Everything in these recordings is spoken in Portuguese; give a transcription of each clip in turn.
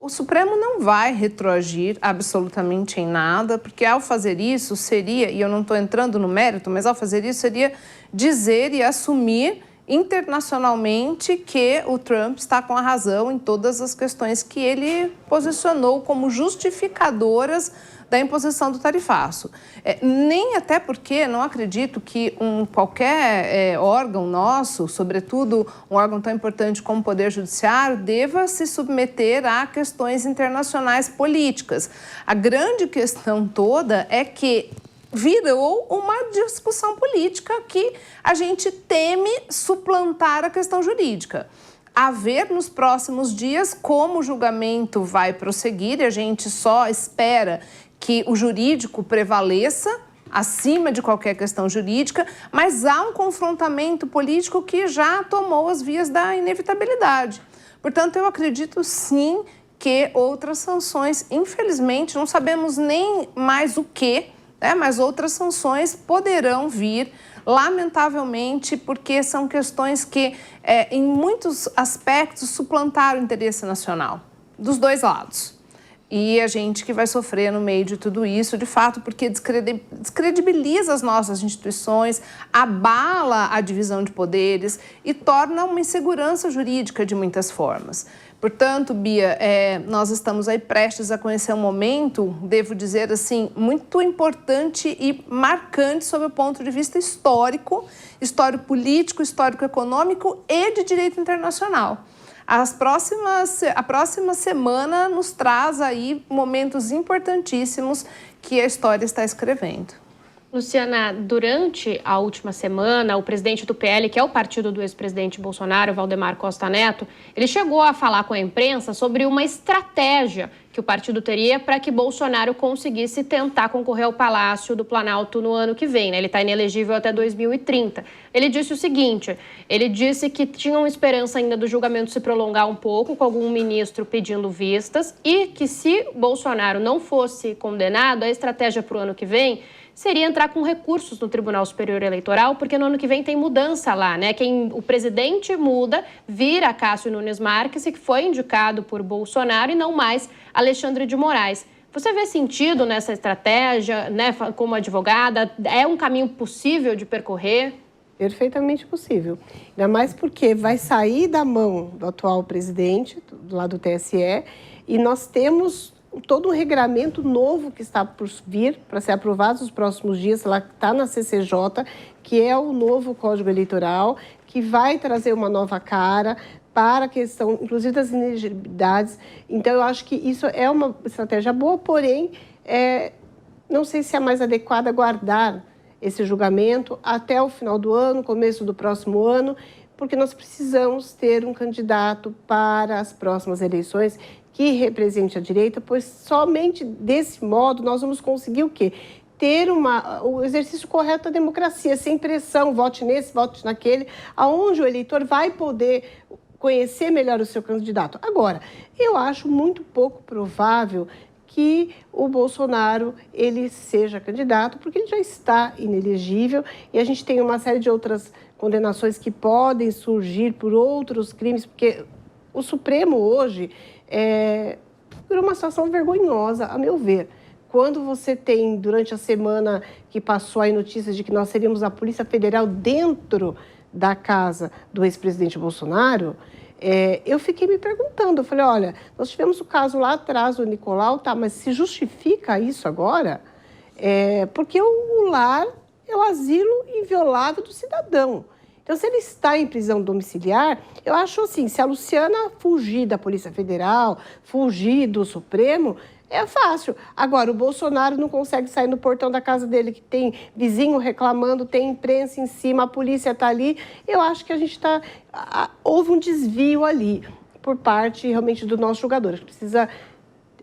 O Supremo não vai retroagir absolutamente em nada, porque ao fazer isso seria, e eu não estou entrando no mérito, mas ao fazer isso seria dizer e assumir internacionalmente que o Trump está com a razão em todas as questões que ele posicionou como justificadoras da imposição do tarifaço. Nem até porque não acredito que qualquer órgão nosso, sobretudo um órgão tão importante como o Poder Judiciário, deva se submeter a questões internacionais políticas. A grande questão toda é que virou uma discussão política que a gente teme suplantar a questão jurídica. A ver nos próximos dias como o julgamento vai prosseguir, e a gente só espera que o jurídico prevaleça acima de qualquer questão jurídica, mas há um confrontamento político que já tomou as vias da inevitabilidade. Portanto, eu acredito sim que outras sanções, infelizmente, não sabemos nem mais o que, mas outras sanções poderão vir, lamentavelmente, porque são questões que, em muitos aspectos, suplantaram o interesse nacional, dos dois lados. E a gente que vai sofrer no meio de tudo isso, de fato, porque descredibiliza as nossas instituições, abala a divisão de poderes e torna uma insegurança jurídica de muitas formas. Portanto, Bia, nós estamos aí prestes a conhecer um momento, devo dizer assim, muito importante e marcante sob o ponto de vista histórico, histórico político, histórico econômico e de direito internacional. A próxima semana nos traz aí momentos importantíssimos que a história está escrevendo. Luciana, durante a última semana, o presidente do PL, que é o partido do ex-presidente Bolsonaro, Valdemar Costa Neto, ele chegou a falar com a imprensa sobre uma estratégia que o partido teria para que Bolsonaro conseguisse tentar concorrer ao Palácio do Planalto no ano que vem, né? Ele está inelegível até 2030. Ele disse o seguinte, ele disse que tinham esperança ainda do julgamento se prolongar um pouco, com algum ministro pedindo vistas, e que se Bolsonaro não fosse condenado, a estratégia para o ano que vem seria entrar com recursos no Tribunal Superior Eleitoral, porque no ano que vem tem mudança lá, né? O presidente muda, vira Cássio Nunes Marques, que foi indicado por Bolsonaro, e não mais Alexandre de Moraes. Você vê sentido nessa estratégia, né, como advogada? É um caminho possível de percorrer? Perfeitamente possível. Ainda mais porque vai sair da mão do atual presidente, lá do TSE, e nós temos todo um regramento novo que está por vir, para ser aprovado nos próximos dias, lá está na CCJ, que é o novo Código Eleitoral, que vai trazer uma nova cara para a questão, inclusive, das inelegibilidades. Então, eu acho que isso é uma estratégia boa, porém, não sei se é mais adequado guardar esse julgamento até o final do ano, começo do próximo ano, porque nós precisamos ter um candidato para as próximas eleições que represente a direita, pois somente desse modo nós vamos conseguir o quê? Ter o exercício correto da democracia, sem pressão, vote nesse, vote naquele, aonde o eleitor vai poder conhecer melhor o seu candidato. Agora, eu acho muito pouco provável que o Bolsonaro ele seja candidato, porque ele já está inelegível e a gente tem uma série de outras condenações que podem surgir por outros crimes, porque o Supremo hoje virou uma situação vergonhosa, a meu ver. Quando você tem, durante a semana que passou aí notícias de que nós teríamos a Polícia Federal dentro da casa do ex-presidente Bolsonaro, eu fiquei me perguntando, eu falei, olha, nós tivemos o caso lá atrás do Nicolau, tá, mas se justifica isso agora? Porque o lar é o asilo inviolável do cidadão. Então, se ele está em prisão domiciliar, eu acho assim, se a Luciana fugir da Polícia Federal, fugir do Supremo, é fácil. Agora, o Bolsonaro não consegue sair no portão da casa dele, que tem vizinho reclamando, tem imprensa em cima, a polícia está ali. Eu acho que a gente está... Houve um desvio ali por parte, realmente, do nosso julgador. A gente precisa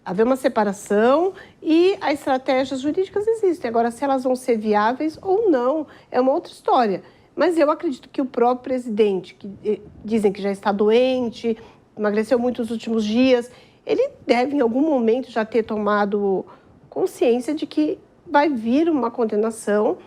haver uma separação e as estratégias jurídicas existem. Agora, se elas vão ser viáveis ou não, é uma outra história. Mas eu acredito que o próprio presidente, que dizem que já está doente, emagreceu muito nos últimos dias, ele deve, em algum momento, já ter tomado consciência de que vai vir uma condenação,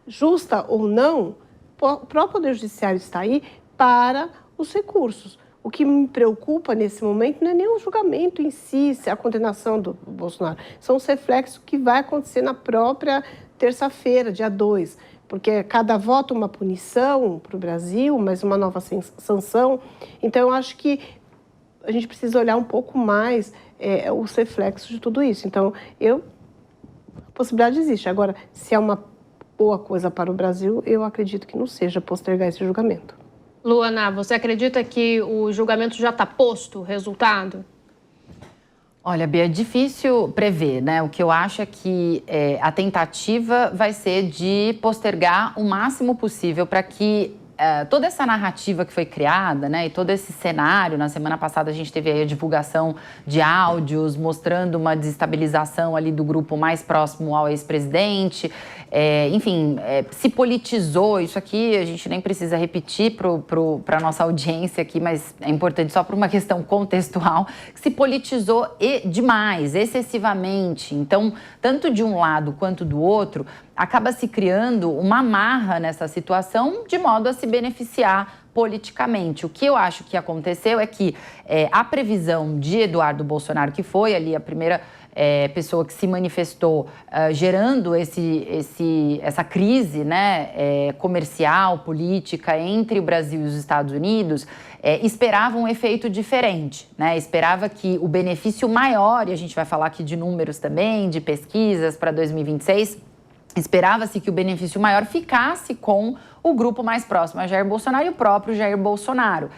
justa ou não. O próprio Poder Judiciário está aí para os recursos. o que me preocupa nesse momento não é nem o julgamento em si, a condenação do Bolsonaro. São os reflexos que vai acontecer na própria terça-feira, dia 2. Porque cada voto uma punição para o Brasil, mas uma nova sanção. Então, eu acho que a gente precisa olhar um pouco mais os reflexos de tudo isso. Então, a possibilidade existe. Agora, se é uma boa coisa para o Brasil, eu acredito que não seja postergar esse julgamento. Luana, você acredita que o julgamento já está posto, o resultado? Olha, Bia, é difícil prever, né? O que eu acho é que a tentativa vai ser de postergar o máximo possível para que toda essa narrativa que foi criada, né, e todo esse cenário, na semana passada a gente teve aí a divulgação de áudios mostrando uma desestabilização ali do grupo mais próximo ao ex-presidente, enfim, se politizou, isso aqui a gente nem precisa repetir para a nossa audiência aqui, mas é importante só por uma questão contextual, que se politizou demais, excessivamente, então, tanto de um lado quanto do outro, acaba se criando uma amarra nessa situação de modo a se beneficiar politicamente. O que eu acho que aconteceu é que a previsão de Eduardo Bolsonaro, que foi ali a primeira pessoa que se manifestou gerando essa crise, né, comercial, política entre o Brasil e os Estados Unidos, esperava um efeito diferente, né? Esperava que o benefício maior, e a gente vai falar aqui de números também, de pesquisas para 2026, esperava-se que o benefício maior ficasse com o grupo mais próximo a Jair Bolsonaro e o próprio Jair Bolsonaro,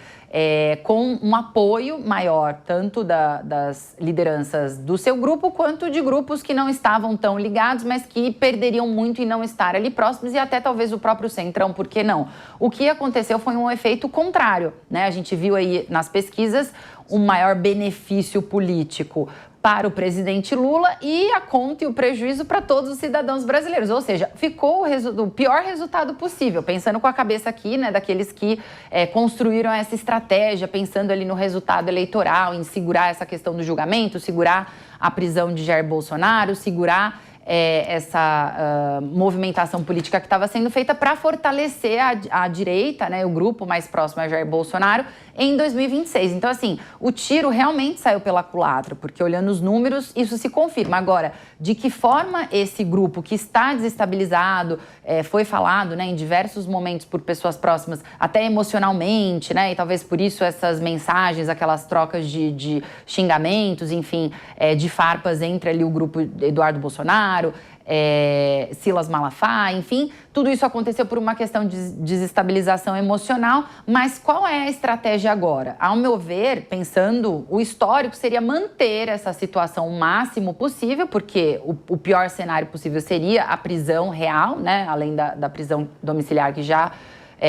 com um apoio maior, tanto das lideranças do seu grupo, quanto de grupos que não estavam tão ligados, mas que perderiam muito em não estar ali próximos, e até talvez o próprio Centrão, por que não? O que aconteceu foi um efeito contrário, né? A gente viu aí nas pesquisas um maior benefício político para o presidente Lula e a conta e o prejuízo para todos os cidadãos brasileiros. Ou seja, ficou o pior resultado possível, pensando com a cabeça aqui, né, daqueles que construíram essa estratégia, pensando ali no resultado eleitoral, em segurar essa questão do julgamento, segurar a prisão de Jair Bolsonaro, segurar essa movimentação política que estava sendo feita para fortalecer a direita, né, o grupo mais próximo a Jair Bolsonaro, em 2026. Então, assim, o tiro realmente saiu pela culatra, porque olhando os números, isso se confirma. Agora, de que forma esse grupo que está desestabilizado, foi falado, né, em diversos momentos por pessoas próximas, até emocionalmente, né, e talvez por isso essas mensagens, aquelas trocas de xingamentos, enfim, de farpas entre ali o grupo Eduardo Bolsonaro, Silas Malafaia, enfim, tudo isso aconteceu por uma questão de desestabilização emocional, mas qual é a estratégia agora? Ao meu ver, pensando, o histórico seria manter essa situação o máximo possível, porque o pior cenário possível seria a prisão real, né, além da prisão domiciliar que já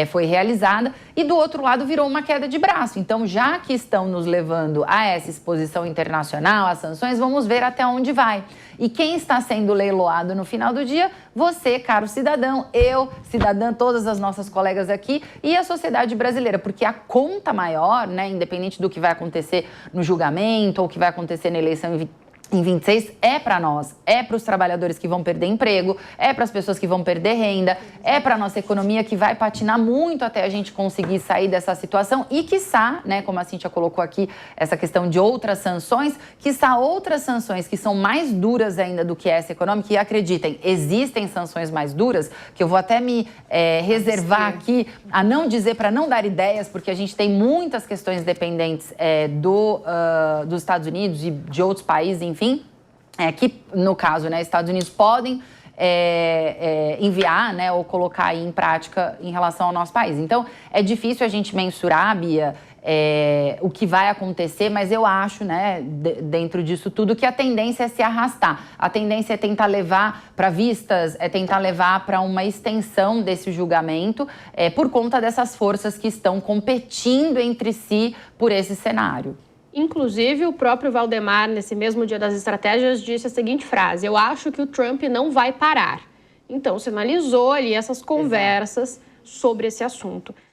foi realizada, e do outro lado virou uma queda de braço. Então, já que estão nos levando a essa exposição internacional, as sanções, vamos ver até onde vai. E quem está sendo leiloado no final do dia? Você, caro cidadão, eu, cidadã, todas as nossas colegas aqui e a sociedade brasileira, porque a conta maior, né, independente do que vai acontecer no julgamento ou o que vai acontecer na eleição em 26, é para nós, é para os trabalhadores que vão perder emprego, é para as pessoas que vão perder renda, é para a nossa economia que vai patinar muito até a gente conseguir sair dessa situação e, quiçá, né, como a Cíntia colocou aqui, essa questão de outras sanções, quiçá outras sanções que são mais duras ainda do que essa econômica, e acreditem, existem sanções mais duras, que eu vou até me reservar aqui a não dizer, para não dar ideias, porque a gente tem muitas questões dependentes dos Estados Unidos e de outros países, enfim, que, no caso, né, Estados Unidos podem enviar, né, ou colocar aí em prática em relação ao nosso país. Então, é difícil a gente mensurar, Bia, o que vai acontecer, mas eu acho, né, dentro disso tudo, que a tendência é se arrastar. A tendência é tentar levar para vistas, é tentar levar para uma extensão desse julgamento, por conta dessas forças que estão competindo entre si por esse cenário. Inclusive, o próprio Valdemar, nesse mesmo dia das estratégias, disse a seguinte frase: eu acho que o Trump não vai parar. Então, sinalizou ali essas conversas sobre esse assunto.